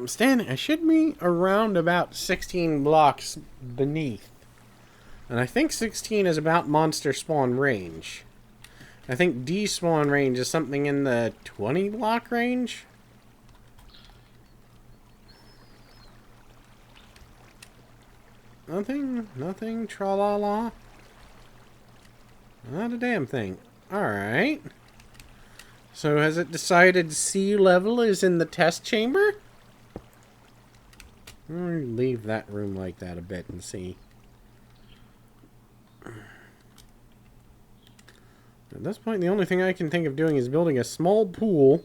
I should be around about 16 blocks beneath. And I think 16 is about monster spawn range. I think despawn range is something in the 20 block range. Nothing, tra-la-la. Not a damn thing. Alright. So has it decided sea level is in the test chamber? I'll leave that room like that a bit and see. At this point, the only thing I can think of doing is building a small pool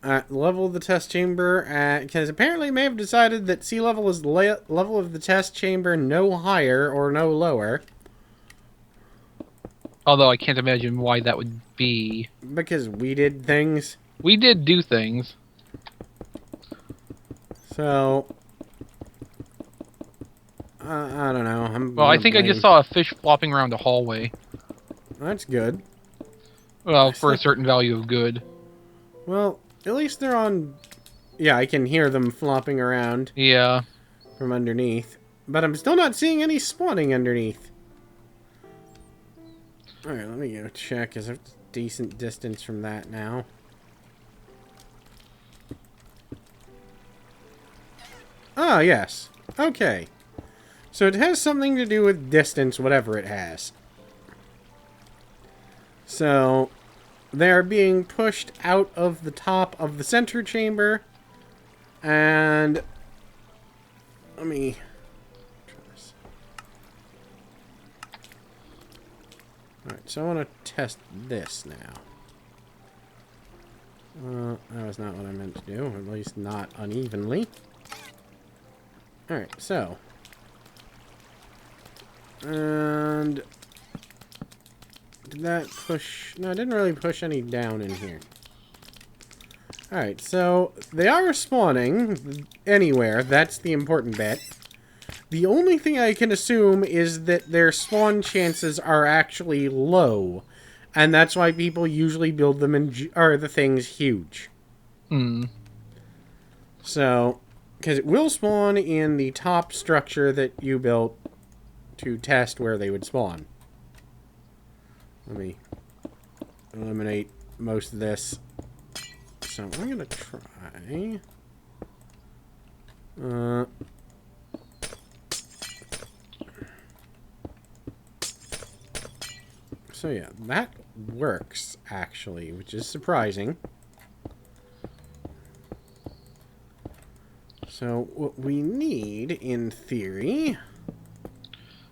at the level of the test chamber, because apparently it may have decided that sea level is the level of the test chamber no higher or no lower. Although I can't imagine why that would be. Because we did things. We did do things. So, I don't know. Well, I think I just saw a fish flopping around the hallway. That's good. Well, for a certain value of good. Well, at least they're on... Yeah, I can hear them flopping around. Yeah. From underneath. But I'm still not seeing any spawning underneath. Alright, let me go check. Is there a decent distance from that now? Ah, yes. Okay. So it has something to do with distance, whatever it has. So, they're being pushed out of the top of the center chamber. And... Let me... try this. Alright, so I want to test this now. That was not what I meant to do. At least not unevenly. Alright, so. And... Did that push... No, it didn't really push any down in here. Alright, so they are spawning anywhere. That's the important bit. The only thing I can assume is that their spawn chances are actually low. And that's why people usually build them in... Are the things huge. Hmm. So... Because it will spawn in the top structure that you built to test where they would spawn. Let me eliminate most of this. So I'm going to try... So yeah, that works, actually, which is surprising. So what we need, in theory...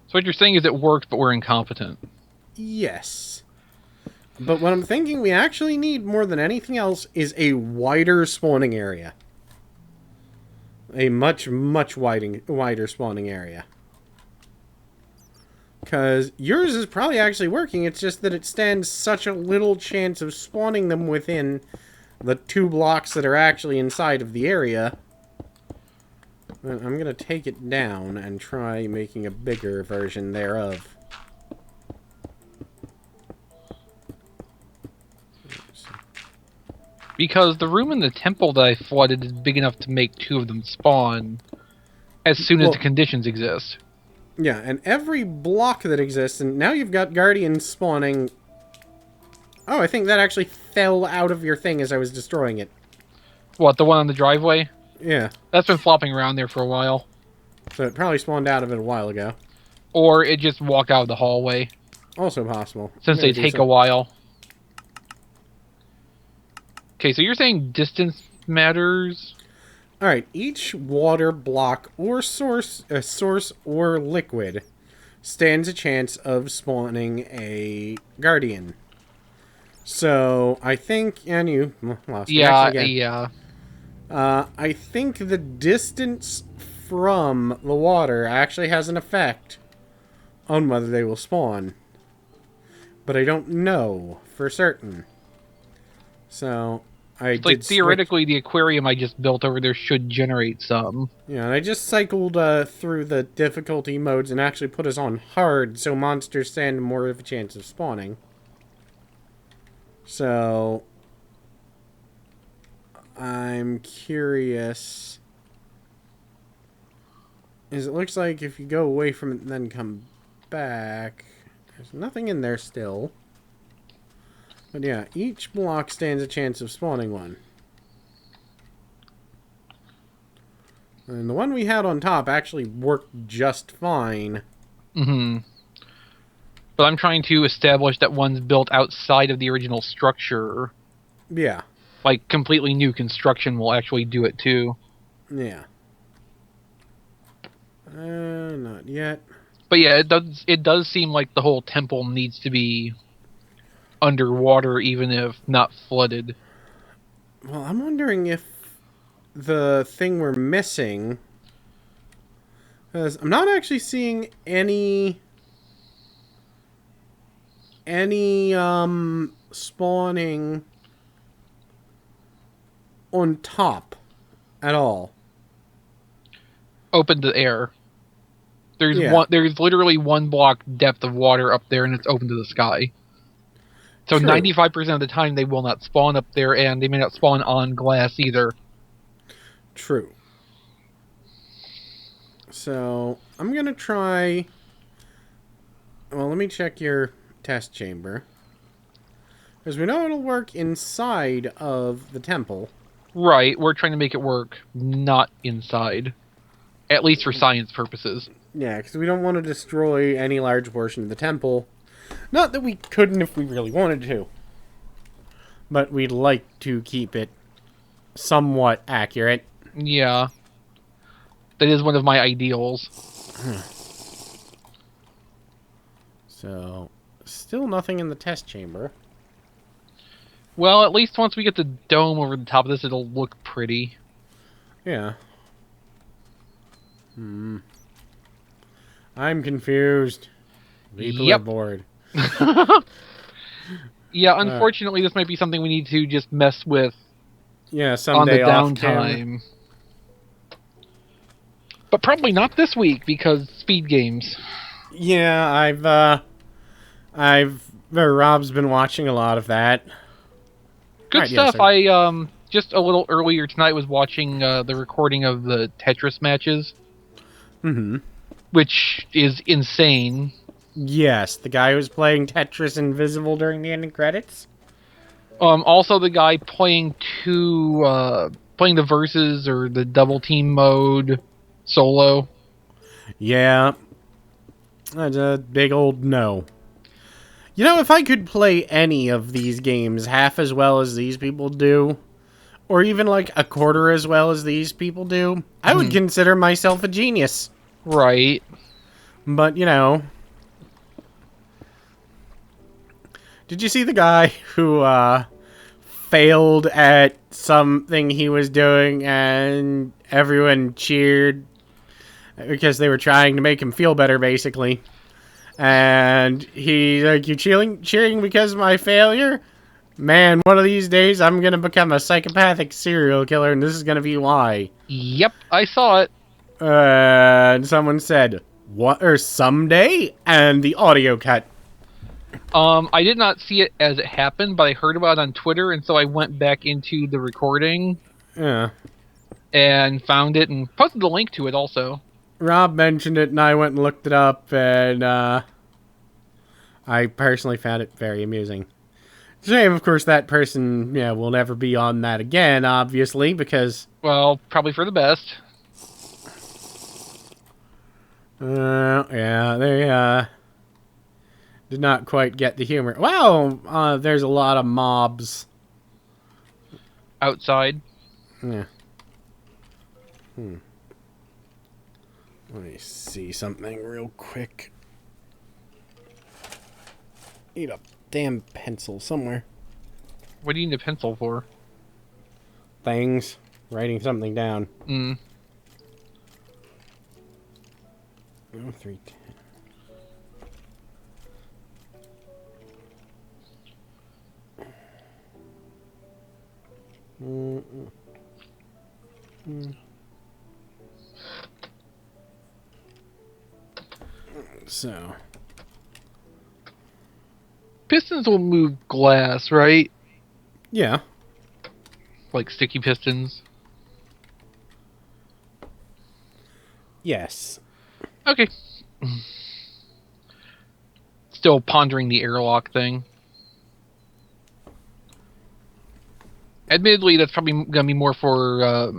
So what you're saying is it worked, but we're incompetent. Yes. But what I'm thinking we actually need more than anything else is a wider spawning area. A much, much wider spawning area. Because yours is probably actually working, it's just that it stands such a little chance of spawning them within the 2 blocks that are actually inside of the area. I'm going to take it down and try making a bigger version thereof. Because the room in the temple that I flooded is big enough to make 2 of them spawn as soon as the conditions exist. Yeah, and every block that exists, and now you've got guardians spawning... Oh, I think that actually fell out of your thing as I was destroying it. What, the one on the driveway? Yeah. That's been flopping around there for a while. So it probably spawned out of it a while ago. Or it just walked out of the hallway. Also possible. Since they take a while. Okay, so you're saying distance matters? Alright, each water block or source or liquid stands a chance of spawning a guardian. So, I think, and you lost Yeah, again. yeah. I think the distance from the water actually has an effect on whether they will spawn. But I don't know for certain. So, theoretically, the aquarium I just built over there should generate some. Yeah, and I just cycled through the difficulty modes and actually put us on hard so monsters stand more of a chance of spawning. So, I'm curious is it looks like if you go away from it and then come back, there's nothing in there still. But yeah, each block stands a chance of spawning one. And the one we had on top actually worked just fine. Mm-hmm. But I'm trying to establish that one's built outside of the original structure. Yeah. Like, completely new construction will actually do it, too. Yeah. Not yet. But yeah, it does seem like the whole temple needs to be underwater, even if not flooded. Well, I'm wondering if the thing we're missing... Because I'm not actually seeing any spawning on top at all. Open to air. Yeah. There's literally one block depth of water up there, and it's open to the sky. So True. 95% of the time they will not spawn up there, and they may not spawn on glass either. True. So, I'm going to try... Well, let me check your test chamber. Because we know it'll work inside of the temple. Right, we're trying to make it work not inside. At least for science purposes. Yeah, because we don't want to destroy any large portion of the temple. Not that we couldn't if we really wanted to. But we'd like to keep it somewhat accurate. Yeah. That is one of my ideals. So, still nothing in the test chamber. Well, at least once we get the dome over the top of this, it'll look pretty. Yeah. I'm confused. People are bored. Yeah, unfortunately, this might be something we need to just mess with Yeah, on someday the off camera. downtime. But probably not this week, because speed games. Yeah, Rob's been watching a lot of that. Good Right, stuff. yes, I just a little earlier tonight was watching the recording of the Tetris matches, which is insane. Yes, the guy who was playing Tetris Invisible during the ending credits. Also the guy playing playing the versus or the double team mode solo. Yeah, that's a big old no. You know, if I could play any of these games half as well as these people do, or even like a quarter as well as these people do, I would consider myself a genius. Right. But, you know... Did you see the guy who, failed at something he was doing and everyone cheered because they were trying to make him feel better, basically? And he, like, you cheering because of my failure? Man, one of these days I'm gonna become a psychopathic serial killer, and this is gonna be why. Yep, I saw it. And someone said, what, or someday? And the audio cut. I did not see it as it happened, but I heard about it on Twitter, and so I went back into the recording. Yeah. And found it and posted the link to it also. Rob mentioned it, and I went and looked it up, and I personally found it very amusing. Shame, of course, that person, will never be on that again, obviously, because... Well, probably for the best. Yeah, they, did not quite get the humor. Wow, there's a lot of mobs. Outside. Yeah. Let me see something real quick. Need a damn pencil somewhere. What do you need a pencil for? Things. Writing something down. Mm. Oh, 310. So. Pistons will move glass, right? Yeah. like sticky pistons? Yes. Okay. Still pondering the airlock thing. Admittedly, that's probably going to be more for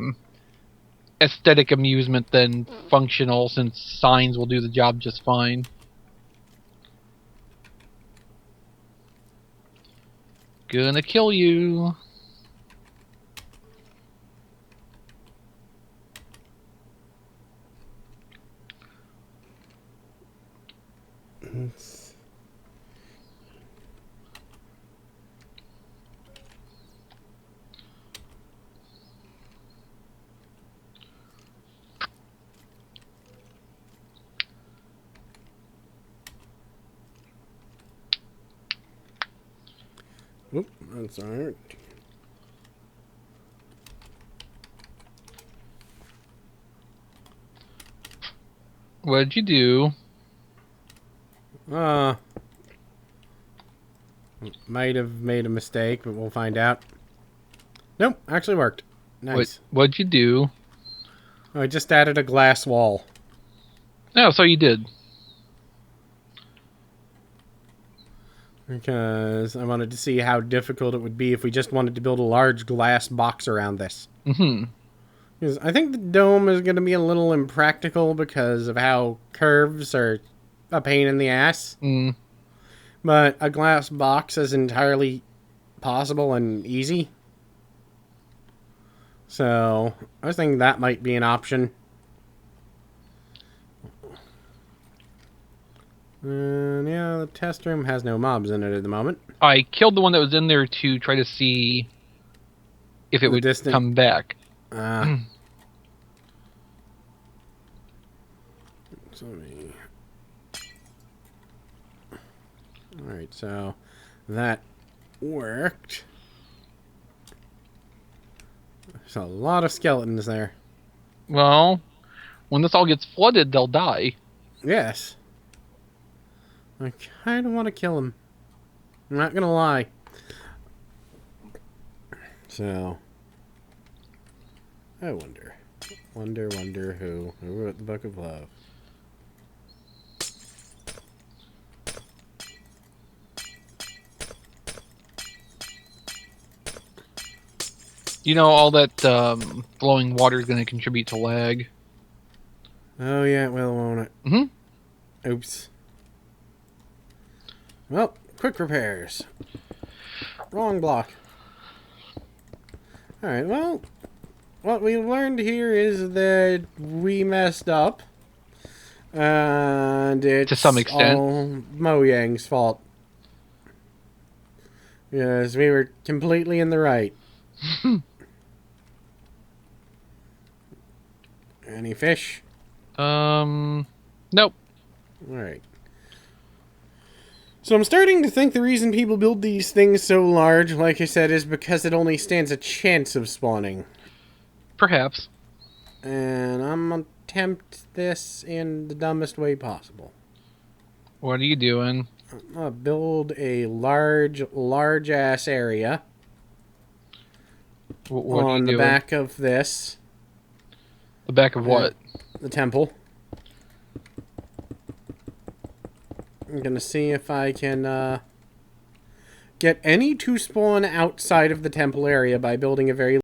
aesthetic amusement than functional, since signs will do the job just fine. Gonna kill you. Oop, that's alright. What'd you do? Might have made a mistake, but we'll find out. Nope, actually worked. Nice. What'd you do? Oh, I just added a glass wall. Oh, so you did. Because I wanted to see how difficult it would be if we just wanted to build a large glass box around this. Mm-hmm. Because I think the dome is going to be a little impractical because of how curves are a pain in the ass. Mm. But a glass box is entirely possible and easy. So I was thinking that might be an option. And yeah, the test room has no mobs in it at the moment. I killed the one that was in there to try to see if it would come back. So Alright, so that worked. There's a lot of skeletons there. Well, when this all gets flooded, they'll die. Yes. I kind of want to kill him. I'm not going to lie. So, I wonder. Wonder who wrote the Book of Love. You know, all that flowing water is going to contribute to lag. Oh, yeah, it will, won't it? Mm-hmm. Oops. Well, quick repairs. Wrong block. Alright, well, what we learned here is that we messed up. And it's to some extent all Mojang's fault. Yes, we were completely in the right. Any fish? Nope. Alright. So I'm starting to think the reason people build these things so large, like I said, is because it only stands a chance of spawning. Perhaps. And I'm gonna attempt this in the dumbest way possible. What are you doing? I'm gonna build a large ass area What on the back of this. The back of what? The temple. I'm gonna see if I can get any to spawn outside of the temple area by building a very